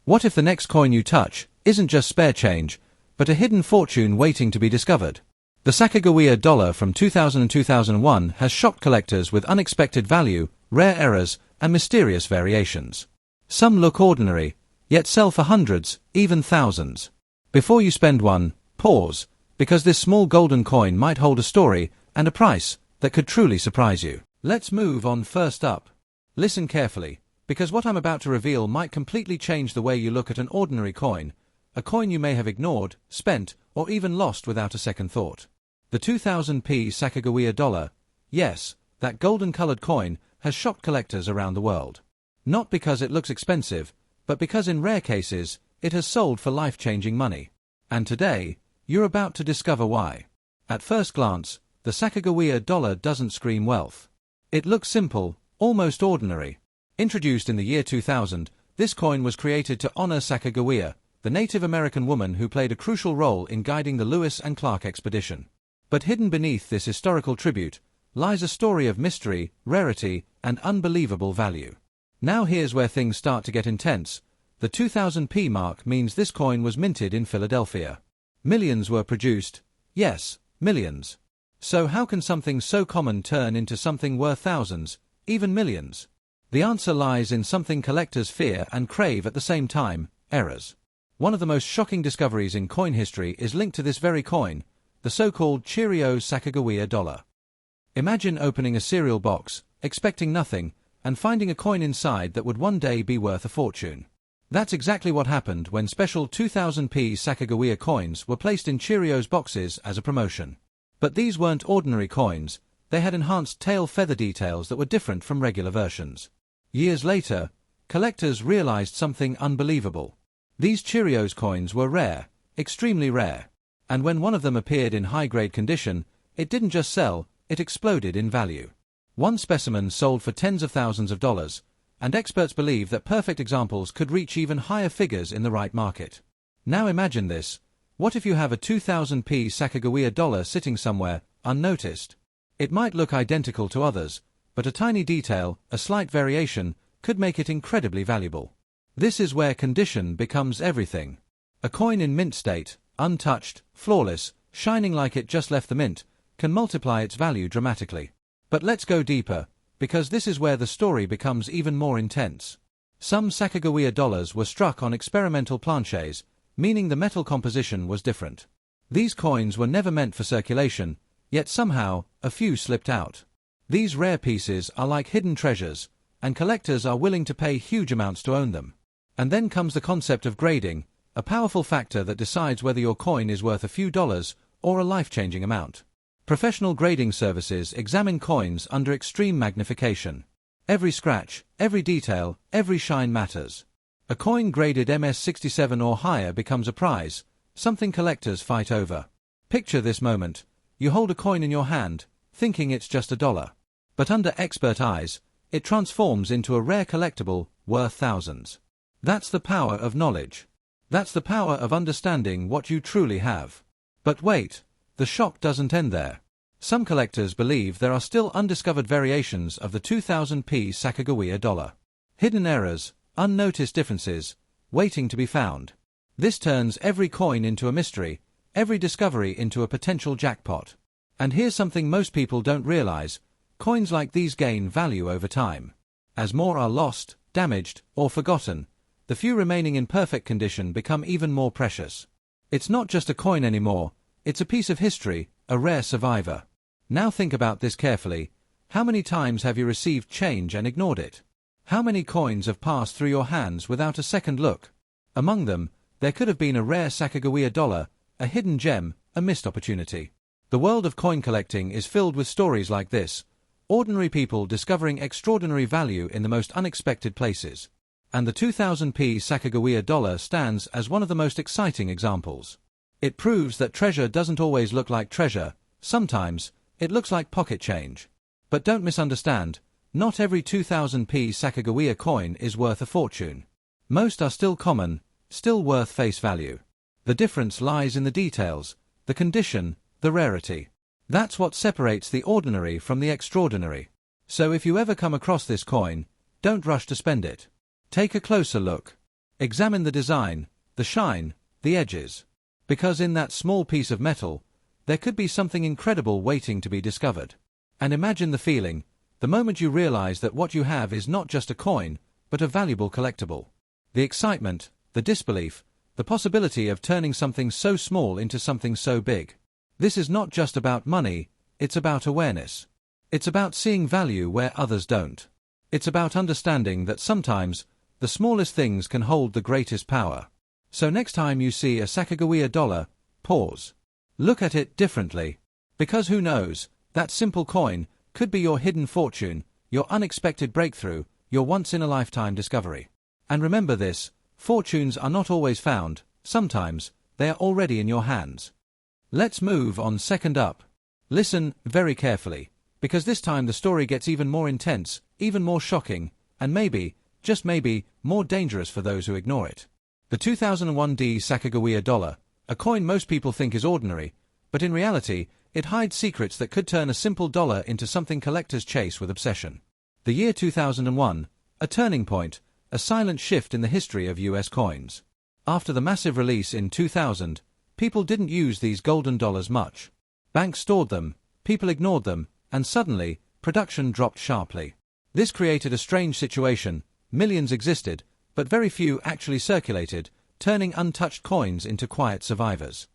What if the next coin you touch isn't just spare change, but a hidden fortune waiting to be discovered? The Sacagawea Dollar from 2000 and 2001 has shocked collectors with unexpected value, rare errors, and mysterious variations. Some look ordinary, yet sell for hundreds, even thousands. Before you spend one, pause, because this small golden coin might hold a story and a price that could truly surprise you. Let's move on. First up. Listen carefully, because what I'm about to reveal might completely change the way you look at an ordinary coin, a coin you may have ignored, spent, or even lost without a second thought. The 2000p Sacagawea Dollar, yes, that golden-colored coin, has shocked collectors around the world. Not because it looks expensive, but because in rare cases, it has sold for life-changing money. And today, you're about to discover why. At first glance, the Sacagawea Dollar doesn't scream wealth. It looks simple, almost ordinary. Introduced in the year 2000, this coin was created to honor Sacagawea, the Native American woman who played a crucial role in guiding the Lewis and Clark expedition. But hidden beneath this historical tribute lies a story of mystery, rarity, and unbelievable value. Now here's where things start to get intense. The 2000p mark means this coin was minted in Philadelphia. Millions were produced. Yes, millions. So how can something so common turn into something worth thousands, even millions? The answer lies in something collectors fear and crave at the same time: errors. One of the most shocking discoveries in coin history is linked to this very coin, the so-called Cheerios Sacagawea Dollar. Imagine opening a cereal box, expecting nothing, and finding a coin inside that would one day be worth a fortune. That's exactly what happened when special 2000p Sacagawea coins were placed in Cheerios boxes as a promotion. But these weren't ordinary coins, they had enhanced tail feather details that were different from regular versions. Years later, collectors realized something unbelievable. These Cheerios coins were rare, extremely rare. And when one of them appeared in high-grade condition, it didn't just sell, it exploded in value. One specimen sold for tens of thousands of dollars, and experts believe that perfect examples could reach even higher figures in the right market. Now imagine this: what if you have a 2000p Sacagawea Dollar sitting somewhere, unnoticed? It might look identical to others, but a tiny detail, a slight variation, could make it incredibly valuable. This is where condition becomes everything. A coin in mint state, untouched, flawless, shining like it just left the mint, can multiply its value dramatically. But let's go deeper, because this is where the story becomes even more intense. Some Sacagawea dollars were struck on experimental planchets, meaning the metal composition was different. These coins were never meant for circulation, yet somehow, a few slipped out. These rare pieces are like hidden treasures, and collectors are willing to pay huge amounts to own them. And then comes the concept of grading, a powerful factor that decides whether your coin is worth a few dollars or a life-changing amount. Professional grading services examine coins under extreme magnification. Every scratch, every detail, every shine matters. A coin graded MS-67 or higher becomes a prize, something collectors fight over. Picture this moment: you hold a coin in your hand, thinking it's just $1. But under expert eyes, it transforms into a rare collectible worth thousands. That's the power of knowledge. That's the power of understanding what you truly have. But wait, the shock doesn't end there. Some collectors believe there are still undiscovered variations of the 2000p Sacagawea Dollar. Hidden errors, unnoticed differences, waiting to be found. This turns every coin into a mystery, every discovery into a potential jackpot. And here's something most people don't realize: coins like these gain value over time. As more are lost, damaged, or forgotten, the few remaining in perfect condition become even more precious. It's not just a coin anymore, it's a piece of history, a rare survivor. Now think about this carefully. How many times have you received change and ignored it? How many coins have passed through your hands without a second look? Among them, there could have been a rare Sacagawea Dollar, a hidden gem, a missed opportunity. The world of coin collecting is filled with stories like this: ordinary people discovering extraordinary value in the most unexpected places. And the 2000p Sacagawea Dollar stands as one of the most exciting examples. It proves that treasure doesn't always look like treasure. Sometimes, it looks like pocket change. But don't misunderstand, not every 2000p Sacagawea coin is worth a fortune. Most are still common, still worth face value. The difference lies in the details, the condition, the rarity. That's what separates the ordinary from the extraordinary. So if you ever come across this coin, don't rush to spend it. Take a closer look. Examine the design, the shine, the edges. Because in that small piece of metal, there could be something incredible waiting to be discovered. And imagine the feeling, the moment you realize that what you have is not just a coin, but a valuable collectible. The excitement, the disbelief, the possibility of turning something so small into something so big. This is not just about money, it's about awareness. It's about seeing value where others don't. It's about understanding that sometimes, the smallest things can hold the greatest power. So next time you see a Sacagawea dollar, pause. Look at it differently. Because who knows, that simple coin could be your hidden fortune, your unexpected breakthrough, your once-in-a-lifetime discovery. And remember this, fortunes are not always found, sometimes, they are already in your hands. Let's move on second up. Listen very carefully, because this time the story gets even more intense, even more shocking, and maybe, just maybe, more dangerous for those who ignore it. The 2001 Sacagawea Dollar, a coin most people think is ordinary, but in reality, it hides secrets that could turn a simple dollar into something collectors chase with obsession. The year 2001, a turning point, a silent shift in the history of US coins. After the massive release in 2000, people didn't use these golden dollars much. Banks stored them, people ignored them, and suddenly, production dropped sharply. This created a strange situation. Millions existed, but very few actually circulated, turning untouched coins into quiet survivors.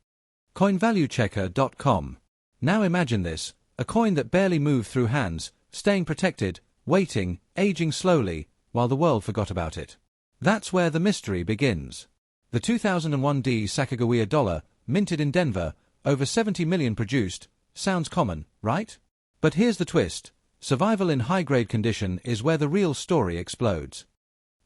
CoinValueChecker.com. Now imagine this, a coin that barely moved through hands, staying protected, waiting, aging slowly, while the world forgot about it. That's where the mystery begins. The 2001 Sacagawea Dollar, minted in Denver, over 70 million produced, sounds common, right? But here's the twist. Survival in high-grade condition is where the real story explodes.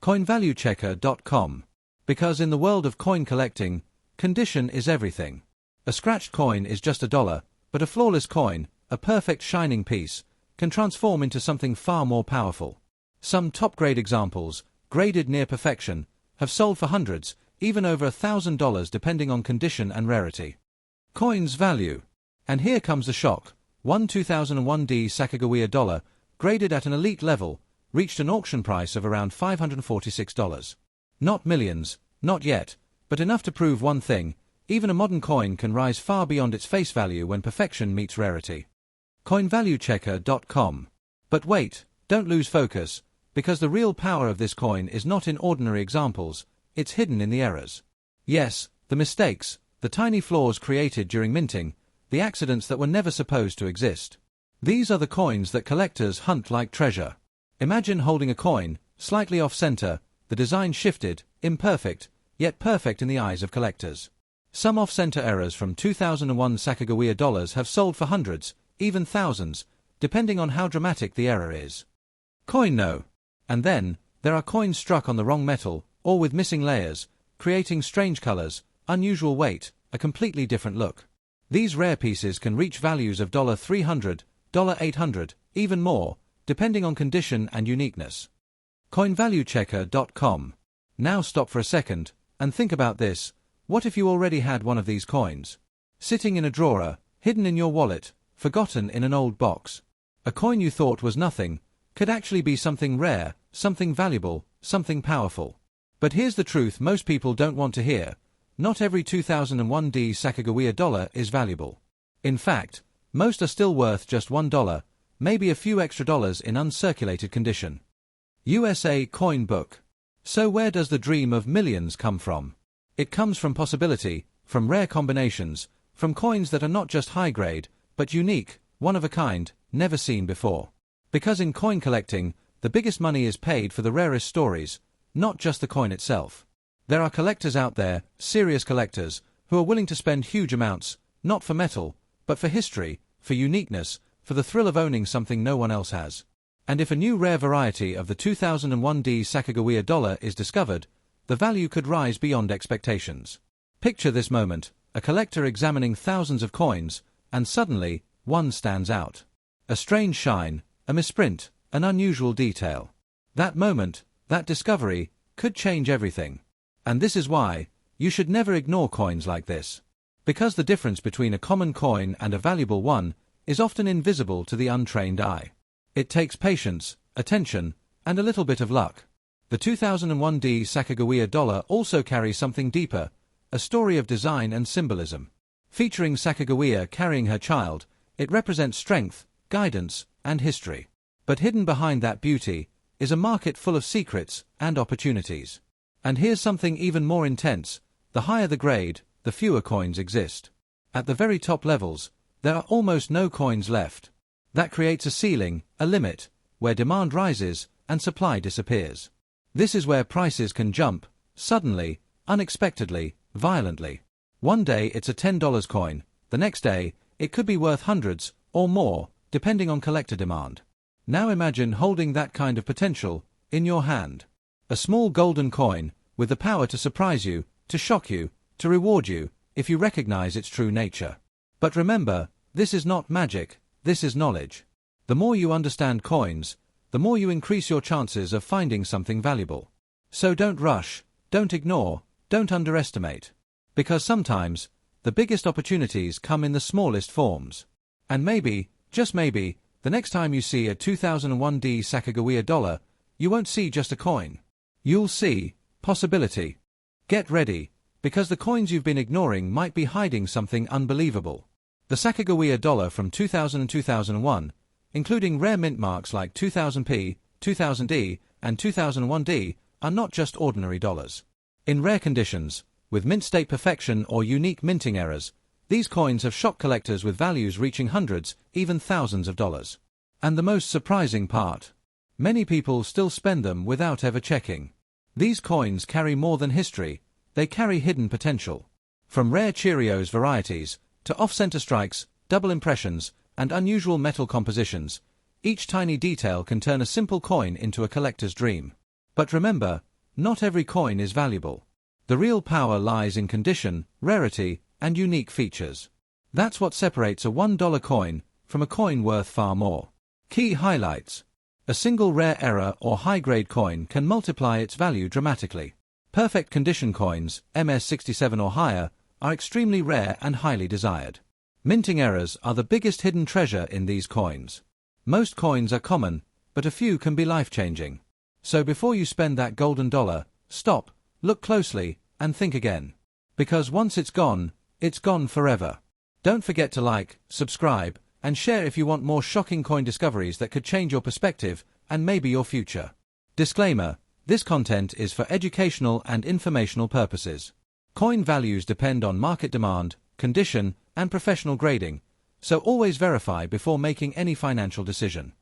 CoinValueChecker.com. Because in the world of coin collecting, condition is everything. A scratched coin is just a dollar, but a flawless coin, a perfect shining piece, can transform into something far more powerful. Some top-grade examples, graded near perfection, have sold for hundreds, even over $1,000 depending on condition and rarity. Coin's value. And here comes the shock. One 2001 Sacagawea Dollar, graded at an elite level, reached an auction price of around $546. Not millions, not yet, but enough to prove one thing, even a modern coin can rise far beyond its face value when perfection meets rarity. CoinValueChecker.com. But wait, don't lose focus, because the real power of this coin is not in ordinary examples, it's hidden in the errors. Yes, the mistakes, the tiny flaws created during minting, the accidents that were never supposed to exist. These are the coins that collectors hunt like treasure. Imagine holding a coin, slightly off-center, the design shifted, imperfect, yet perfect in the eyes of collectors. Some off-center errors from 2001 Sacagawea dollars have sold for hundreds, even thousands, depending on how dramatic the error is. Coin no. And then, there are coins struck on the wrong metal, or with missing layers, creating strange colors, unusual weight, a completely different look. These rare pieces can reach values of $300, $800, even more, depending on condition and uniqueness. CoinValueChecker.com. Now stop for a second, and think about this. What if you already had one of these coins? Sitting in a drawer, hidden in your wallet, forgotten in an old box. A coin you thought was nothing, could actually be something rare, something valuable, something powerful. But here's the truth most people don't want to hear. Not every 2001 Sacagawea dollar is valuable. In fact, most are still worth just $1, maybe a few extra dollars in uncirculated condition. USA Coin Book. So where does the dream of millions come from? It comes from possibility, from rare combinations, from coins that are not just high-grade, but unique, one-of-a-kind, never seen before. Because in coin collecting, the biggest money is paid for the rarest stories, not just the coin itself. There are collectors out there, serious collectors, who are willing to spend huge amounts, not for metal, but for history, for uniqueness, for the thrill of owning something no one else has. And if a new rare variety of the 2001 Sacagawea dollar is discovered, the value could rise beyond expectations. Picture this moment, a collector examining thousands of coins, and suddenly, one stands out. A strange shine, a misprint, an unusual detail. That moment, that discovery, could change everything. And this is why, you should never ignore coins like this. Because the difference between a common coin and a valuable one is often invisible to the untrained eye. It takes patience, attention, and a little bit of luck. The 2001 Sacagawea Dollar also carries something deeper, a story of design and symbolism. Featuring Sacagawea carrying her child, it represents strength, guidance, and history. But hidden behind that beauty is a market full of secrets and opportunities. And here's something even more intense: the higher the grade, the fewer coins exist. At the very top levels, there are almost no coins left. That creates a ceiling, a limit, where demand rises and supply disappears. This is where prices can jump, suddenly, unexpectedly, violently. One day it's a $10 coin, the next day it could be worth hundreds or more, depending on collector demand. Now imagine holding that kind of potential in your hand. A small golden coin with the power to surprise you, to shock you, to reward you, if you recognize its true nature. But remember, this is not magic, this is knowledge. The more you understand coins, the more you increase your chances of finding something valuable. So don't rush, don't ignore, don't underestimate. Because sometimes, the biggest opportunities come in the smallest forms. And maybe, just maybe, the next time you see a 2001 Sacagawea dollar, you won't see just a coin. You'll see possibility. Get ready, because the coins you've been ignoring might be hiding something unbelievable. The Sacagawea dollar from 2000 and 2001, including rare mint marks like 2000p, 2000D, and 2001D, are not just ordinary dollars. In rare conditions, with mint state perfection or unique minting errors, these coins have shocked collectors with values reaching hundreds, even thousands of dollars. And the most surprising part: many people still spend them without ever checking. These coins carry more than history, they carry hidden potential. From rare Cheerios varieties, to off-center strikes, double impressions, and unusual metal compositions, each tiny detail can turn a simple coin into a collector's dream. But remember, not every coin is valuable. The real power lies in condition, rarity, and unique features. That's what separates a $1 coin from a coin worth far more. Key highlights: a single rare error or high-grade coin can multiply its value dramatically. Perfect condition coins, MS67 or higher, are extremely rare and highly desired. Minting errors are the biggest hidden treasure in these coins. Most coins are common, but a few can be life-changing. So before you spend that golden dollar, stop, look closely, and think again. Because once it's gone forever. Don't forget to like, subscribe, and share if you want more shocking coin discoveries that could change your perspective and maybe your future. Disclaimer: this content is for educational and informational purposes. Coin values depend on market demand, condition, and professional grading, so always verify before making any financial decision.